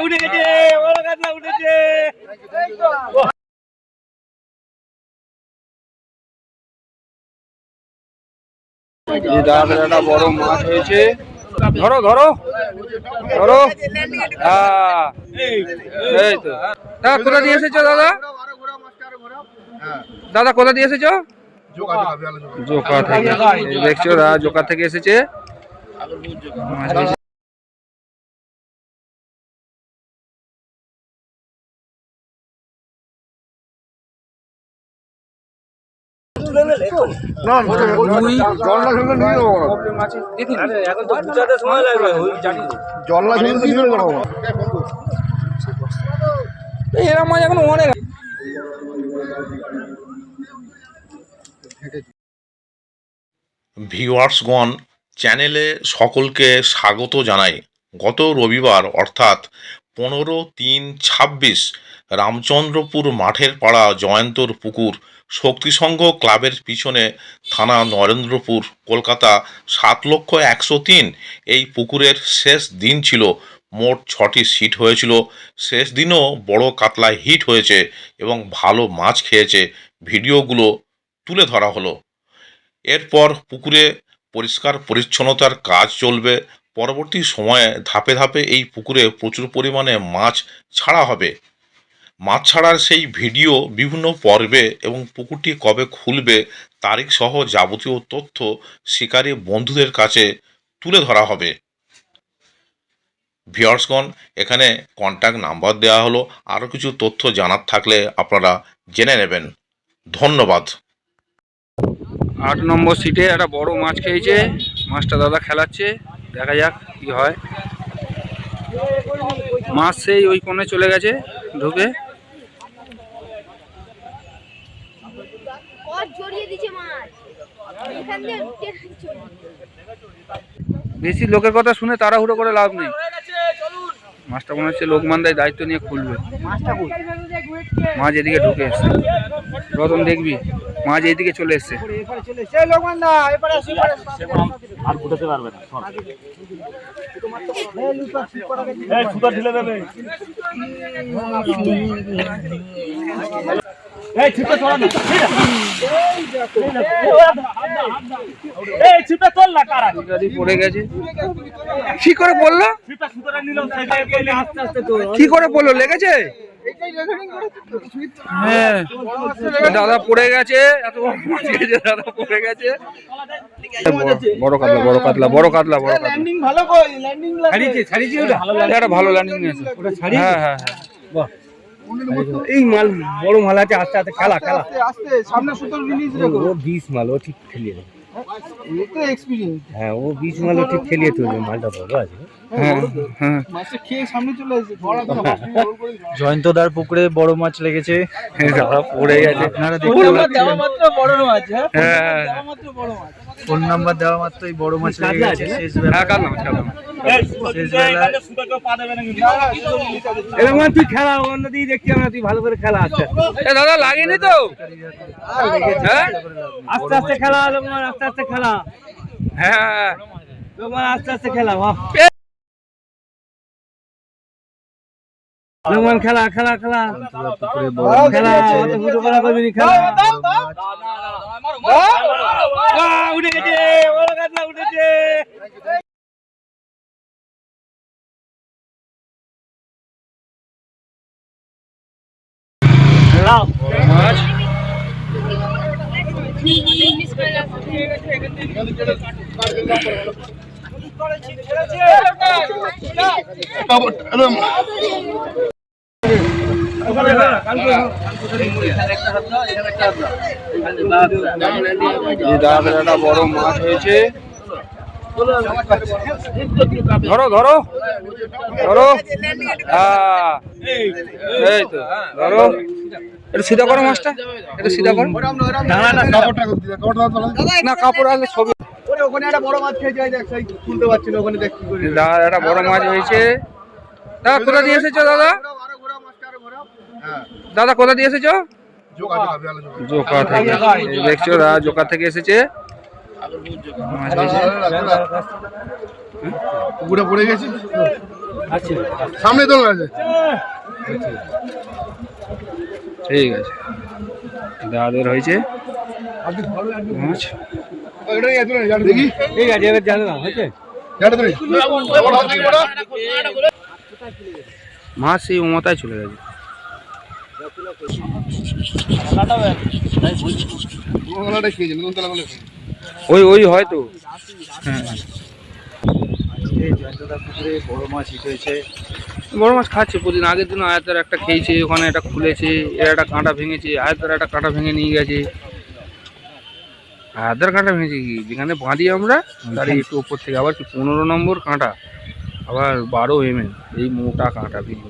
উঠে গেছে, বড় কাতলা উঠেছে। একটা বড় মাছ হয়েছে। ধরো ধরো ধরো। এই তো দাদা, কোথা দিয়ে এসেছো দাদা? দাদা কোথা দিয়ে এসেছো? জোকা থেকে দেখছো দাদা, জোকা থেকে এসেছে। এরকম মাছ এখন অনেক। ভিউয়ার্সগণ, চ্যানেলে সকলকে স্বাগত জানাই। গত রবিবার অর্থাৎ 15/3/26 রামচন্দ্রপুর মাঠের পাড়া জয়ন্তর পুকুর শক্তিসংঘ ক্লাবের পিছনে, থানা নরেন্দ্রপুর, কলকাতা 7,103 এই পুকুরের শেষ দিন ছিল। মোট 6টি সিট হয়েছিল। শেষ দিনও বড় কাতলায় হিট হয়েছে এবং ভালো মাছ খেয়েছে। ভিডিওগুলো তুলে ধরা হলো। এরপর পুকুরে পরিষ্কার পরিচ্ছন্নতার কাজ চলবে। পরবর্তী সময়ে ধাপে ধাপে এই পুকুরে প্রচুর পরিমাণে মাছ ছাড়া হবে। মাছ ছাড়ার সেই ভিডিও বিভিন্ন পর্বে এবং পুকুরটি কবে খুলবে তারিখ সহ যাবতীয় তথ্য শিকারী বন্ধুদের কাছে তুলে ধরা হবে। ভিউয়ার্সগণ, এখানে কন্ট্যাক্ট নাম্বার দেওয়া হলো। আরও কিছু তথ্য জানার থাকলে আপনারা জেনে নেবেন। ধন্যবাদ। 8 নম্বর সিটে একটা বড় মাছ খেয়েছে। মাছটা দাদা খেলাচ্ছে, দেখা যাক কি হয়। মাছ সেই ওই কোণে চলে গেছে ঢুকে। বেশি লোকের কথা শুনে তাড়াহুড়ো করে লাভ নেই। মাছটা মনে হচ্ছে লোকমানদায় দায়িত্ব নিয়ে খুলবে। মাছ এদিকে ঢুকে এসছে। রতন দেখবি, মাছ এইদিকে চলে এসছে। পড়ে গেছে। কি করে বললো? কি করে বললো? লেগেছে? হ্যাঁ, দাদা পড়ে গেছে। এত দাদা পড়ে গেছে। বড় কাতলা, বড় কাতলা, বড় কাতলা, বড় কাতলা। একটা ভালো ল্যান্ডিং নিয়েছে। হ্যাঁ হ্যাঁ হ্যাঁ, এই মাল বড় মাল আছে। আস্তে আস্তে খেলা খেলা আস্তে সামনে সুতোর রিলিজ রেখো। ও 20 মাল, ও ঠিক খেলিয়ে দেবে। এতে এক্সপেরিয়েন্স। হ্যাঁ, ও 20 মাল ও ঠিক খেলিয়ে তুলবে। মালটা বড় আছে। হ্যাঁ হ্যাঁ, মাছটা খেয়ে সামনে চলে এসেছে। জয়ন্তদার পুকুরে বড় মাছ লেগেছে। দাদা পড়ে গেছে। আপনারা দেখতে পাচ্ছেন মাত্র বড় মাছ। হ্যাঁ, মাত্র বড় মাছ। ফোন নাম্বার দেওয়া মাত্রই বড় মাছ লেগে গেছে। শেষ বেলা এরকম তুই খেলা অন্য দিকে দেখছি আমরা, তুই ভালো করে খেলা। আস্তে দাদা লাগেনি তো? আস্তে আস্তে খেলা লোকমান, আস্তে আস্তে খেলা। হ্যাঁ লোকমান, আস্তে আস্তে খেলা। লোকমান খেলা খেলা খেলা খেলা। উঠে গেছে, বড় কাতলা উঠেছে। মাছ একটা বড় মাছ হয়েছে। ধরো ধরো ধরো। এই তো ধরো। একটু সিধা করো মাছটা, একটু সিধা করো। না কাপড় আসলে ছবি। ওখানে একটা বড় মাছ খেয়েছে, খুলতে পারছিল। ওখানে দেখ কি করে একটা বড় মাছ হয়েছে। দাদা কোথা দিয়ে এসেছো দাদা? দাদা কোথা দিয়ে এসেছো? জোকা থেকে দেখছো দাদা, জোকা থেকে এসেছে। পুকুরে পড়ে গেছে। আছে সামনে দোল আছে। ঠিক আছে দাদের হয়েছে মাছ দেখি ঠিক আছে এবার জানো না হয়েছে মাছ সেই উমতায় চলে গেছে ওই ওই হয়তো জয়ন্তদা পুকুরে বড় মাছ হিট হয়েছে। বড় মাছ খাচ্ছে প্রতিদিন আগের দিন আয়াতের একটা খেয়েছে ওখানে একটা খুলেছে এর একটা কাঁটা ভেঙেছে আয়াতের একটা কাঁটা ভেঙে নিয়ে গেছে আয়াতের কাঁটা ভেঙেছে কি যেখানে বাঁধি আমরা তার একটু ওপর থেকে আবার কি 15 নম্বর কাঁটা আবার 12 mm এই মোটা কাঁটা ভেঙে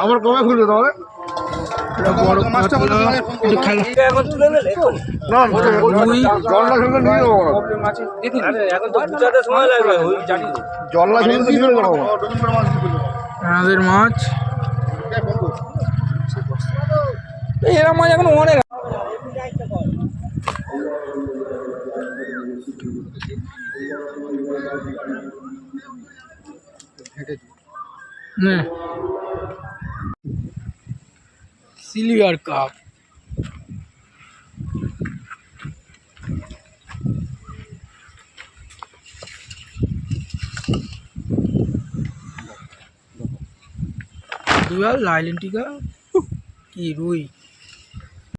আমার কবে খুলবে তাহলে? মাছটা বলে জলটা খেলতে নিয়ে যাবো জলটা খেলতে নিয়ে যাবো আমাদের মাছ এরা মাছ এখন অনেক সিলভার কাপ লাইলেন্টিকা কি রুই